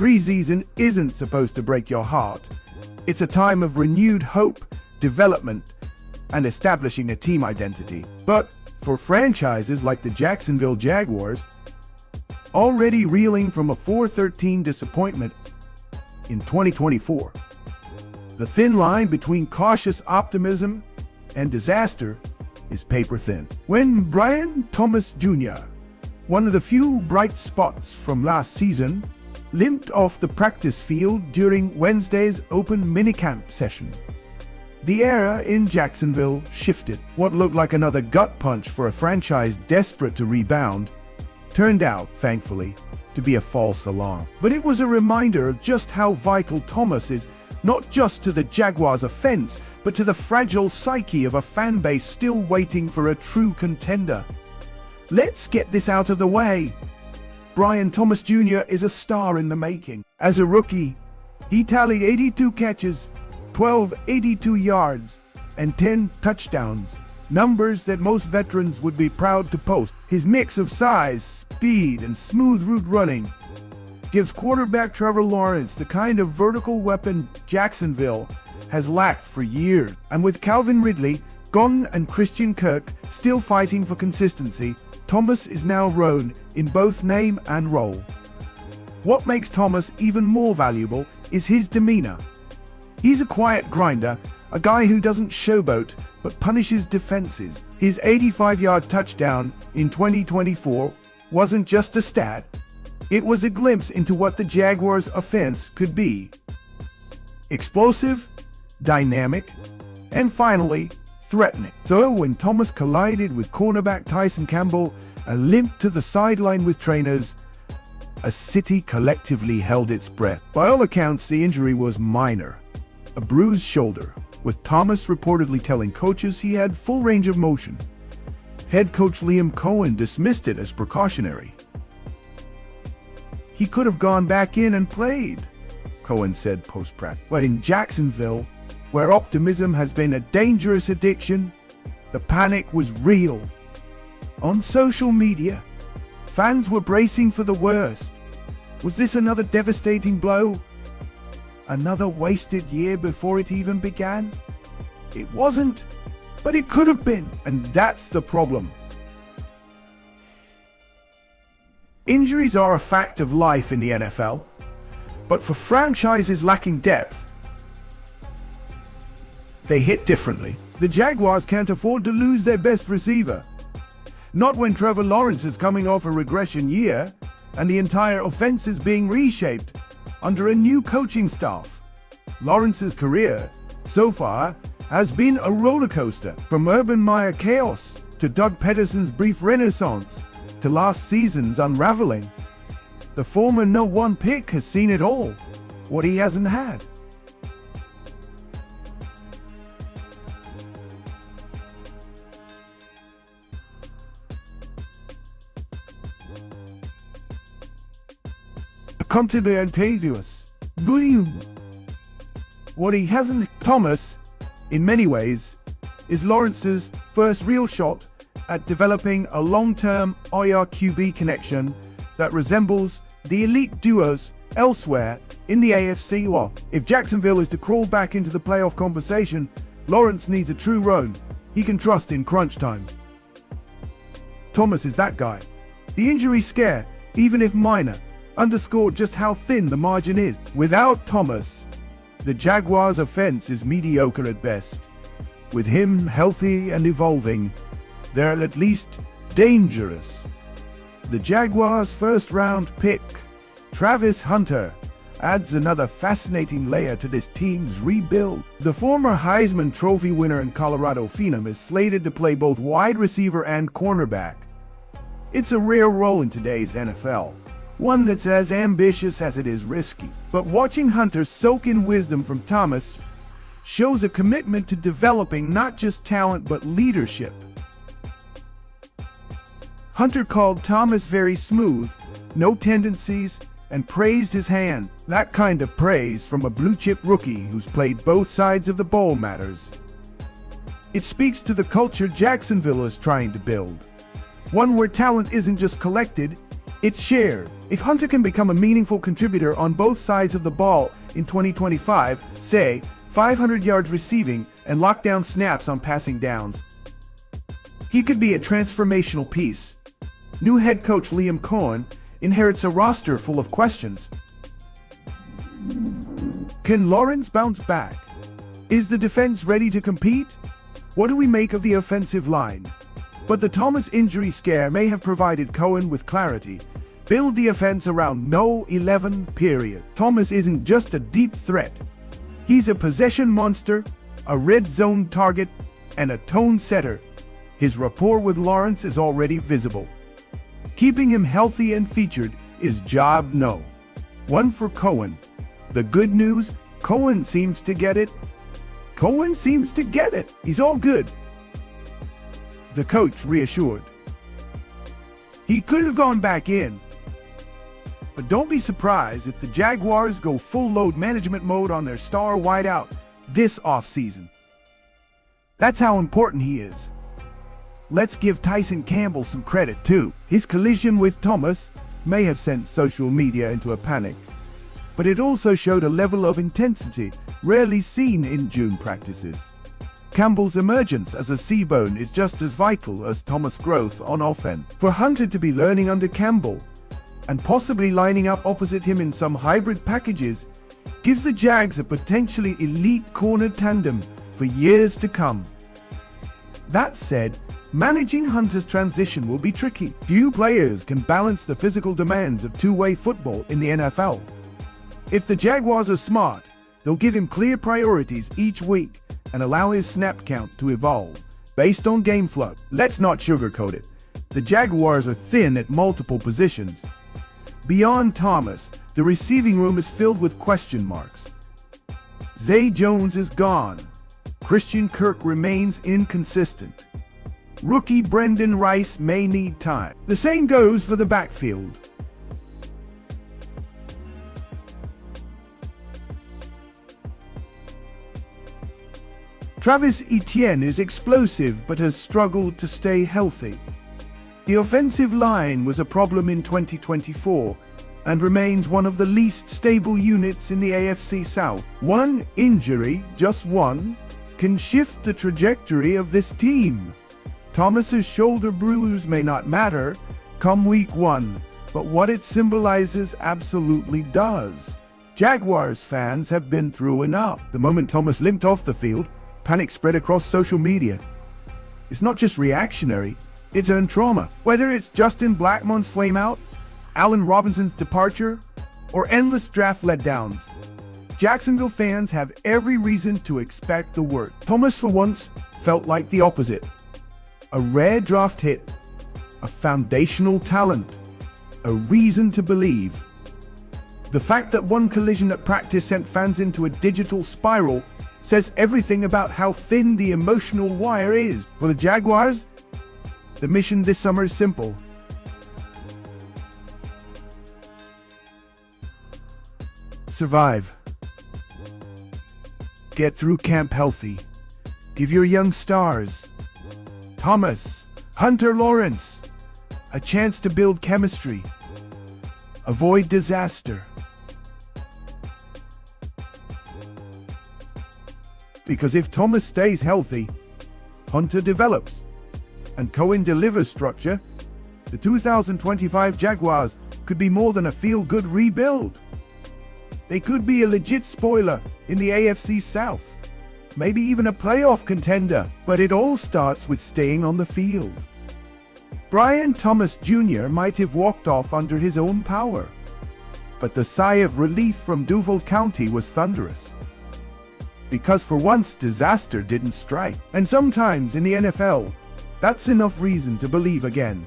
Preseason isn't supposed to break your heart. It's a time of renewed hope, development, and establishing a team identity. But for franchises like the Jacksonville Jaguars, already reeling from a 4-13 disappointment in 2024, the thin line between cautious optimism and disaster is paper thin. When Brian Thomas Jr., one of the few bright spots from last season, limped off the practice field during Wednesday's open minicamp session, the era in Jacksonville shifted. What looked like another gut punch for a franchise desperate to rebound turned out, thankfully, to be a false alarm. But it was a reminder of just how vital Thomas is, not just to the Jaguars' offense, but to the fragile psyche of a fan base still waiting for a true contender. Let's get this out of the way. Brian Thomas Jr. is a star in the making. As a rookie, he tallied 82 catches, 12 82 yards, and 10 touchdowns, numbers that most veterans would be proud to post. His mix of size, speed, and smooth route running gives quarterback Trevor Lawrence the kind of vertical weapon Jacksonville has lacked for years. And with Calvin Ridley gone and Christian Kirk still fighting for consistency, Thomas is now roan in both name and role. What makes Thomas even more valuable is his demeanor. He's a quiet grinder, a guy who doesn't showboat but punishes defenses. His 85-yard touchdown in 2024 wasn't just a stat, it was a glimpse into what the Jaguars' offense could be. Explosive, dynamic, and finally, threatening. So when Thomas collided with cornerback Tyson Campbell and limped to the sideline with trainers, a city collectively held its breath. By all accounts, the injury was minor, a bruised shoulder, with Thomas reportedly telling coaches he had full range of motion. Head coach Liam Cohen dismissed it as precautionary. He could have gone back in and played, Cohen said post-practice. But in Jacksonville, where optimism has been a dangerous addiction, the panic was real. On social media, fans were bracing for the worst. Was this another devastating blow? Another wasted year before it even began? It wasn't, but it could have been, and that's the problem. Injuries are a fact of life in the NFL, but for franchises lacking depth, they hit differently. The Jaguars can't afford to lose their best receiver. Not when Trevor Lawrence is coming off a regression year and the entire offense is being reshaped under a new coaching staff. Lawrence's career, so far, has been a roller coaster, from Urban Meyer chaos to Doug Peterson's brief renaissance to last season's unraveling. The former No. 1 pick has seen it all, what he hasn't had. Continuous. What he hasn't, Thomas, in many ways, is Lawrence's first real shot at developing a long-term IR-QB connection that resembles the elite duos elsewhere in the AFC. Well, if Jacksonville is to crawl back into the playoff conversation, Lawrence needs a true roan he can trust in crunch time. Thomas is that guy. The injury scare, even if minor, underscored just how thin the margin is. Without Thomas, the Jaguars' offense is mediocre at best. With him healthy and evolving, they're at least dangerous. The Jaguars' first-round pick, Travis Hunter, adds another fascinating layer to this team's rebuild. The former Heisman Trophy winner and Colorado Phenom is slated to play both wide receiver and cornerback. It's a rare role in today's NFL, one that's as ambitious as it is risky. But watching Hunter soak in wisdom from Thomas shows a commitment to developing not just talent but leadership. Hunter called Thomas very smooth, no tendencies, and praised his hand. That kind of praise from a blue-chip rookie who's played both sides of the ball matters. It speaks to the culture Jacksonville is trying to build, one where talent isn't just collected, It's shared. If Hunter can become a meaningful contributor on both sides of the ball in 2025, say 500 yards receiving and lockdown snaps on passing downs, he could be a transformational piece. New head coach Liam Cohen inherits a roster full of questions. Can Lawrence bounce back? Is the defense ready to compete? What do we make of the offensive line? But the Thomas injury scare may have provided Cohen with clarity. Build the offense around no 11 period. Thomas isn't just a deep threat. He's a possession monster, a red zone target, and a tone setter. His rapport with Lawrence is already visible. Keeping him healthy and featured is job no. One for Cohen. The good news, Cohen seems to get it. He's all good. The coach reassured. He could have gone back in. But don't be surprised if the Jaguars go full load management mode on their star wideout this offseason. That's how important he is. Let's give Tyson Campbell some credit too. His collision with Thomas may have sent social media into a panic, but it also showed a level of intensity rarely seen in June practices. Campbell's emergence as a C-bone is just as vital as Thomas' growth on offense. For Hunter to be learning under Campbell and possibly lining up opposite him in some hybrid packages gives the Jags a potentially elite corner tandem for years to come. That said, managing Hunter's transition will be tricky. Few players can balance the physical demands of two-way football in the NFL. If the Jaguars are smart, they'll give him clear priorities each week and allow his snap count to evolve based on game flow. Let's not sugarcoat it. The Jaguars are thin at multiple positions. Beyond Thomas, the receiving room is filled with question marks. Zay Jones is gone. Christian Kirk remains inconsistent. Rookie Brendan Rice may need time. The same goes for the backfield. Travis Etienne is explosive but has struggled to stay healthy. The offensive line was a problem in 2024 and remains one of the least stable units in the AFC South. One injury, just one, can shift the trajectory of this team. Thomas's shoulder bruise may not matter come week 1, but what it symbolizes absolutely does. Jaguars fans have been through enough. The moment Thomas limped off the field, panic spread across social media. It's not just reactionary, it's earned trauma. Whether it's Justin Blackmon's flameout, Allen Robinson's departure, or endless draft letdowns, Jacksonville fans have every reason to expect the worst. Thomas, for once, felt like the opposite. A rare draft hit, a foundational talent, a reason to believe. The fact that one collision at practice sent fans into a digital spiral says everything about how thin the emotional wire is. For the Jaguars, the mission this summer is simple. Survive. Get through camp healthy. Give your young stars, Thomas, Hunter Lawrence, a chance to build chemistry. Avoid disaster. Because if Thomas stays healthy, Hunter develops, and Cohen delivers structure, the 2025 Jaguars could be more than a feel-good rebuild. They could be a legit spoiler in the AFC South, maybe even a playoff contender, but it all starts with staying on the field. Brian Thomas Jr. might have walked off under his own power, but the sigh of relief from Duval County was thunderous. Because for once, disaster didn't strike. And sometimes in the NFL, that's enough reason to believe again.